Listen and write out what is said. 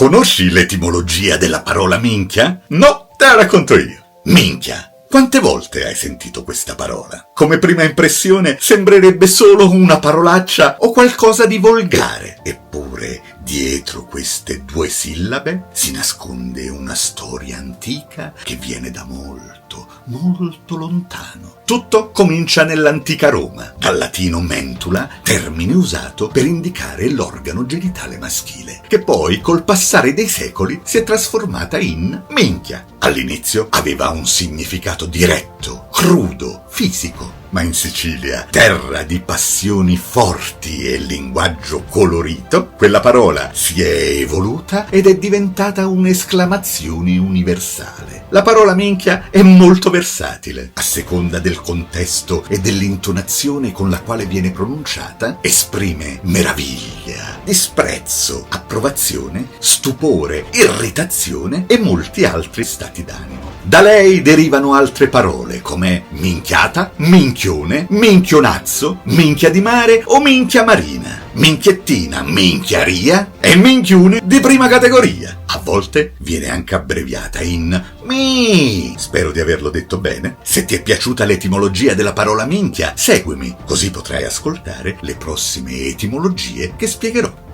Conosci l'etimologia della parola minchia? No, te la racconto io. Minchia. Quante volte hai sentito questa parola? Come prima impressione sembrerebbe solo una parolaccia o qualcosa di volgare. Eppure, dietro queste due sillabe si nasconde una storia antica che viene da molto, molto lontano. Tutto comincia nell'antica Roma, dal latino mentula, termine usato per indicare l'organo genitale maschile, che poi col passare dei secoli si è trasformata in minchia. All'inizio aveva un significato diretto, crudo, fisico, ma in Sicilia, terra di passioni forti e linguaggio colorito, quella parola si è evoluta ed è diventata un'esclamazione universale. La parola minchia è molto versatile, a seconda del contesto e dell'intonazione con la quale viene pronunciata, esprime meraviglia, disprezzo, approvazione, stupore, irritazione e molti altri stati d'animo. Da lei derivano altre parole come minchiata, minchione, minchionazzo, minchia di mare o minchia marina, minchiettina, minchiaria e minchiune di prima categoria. A volte viene anche abbreviata in mi. Spero di averlo detto bene. Se ti è piaciuta l'etimologia della parola minchia, seguimi, così potrai ascoltare le prossime etimologie che spiegherò.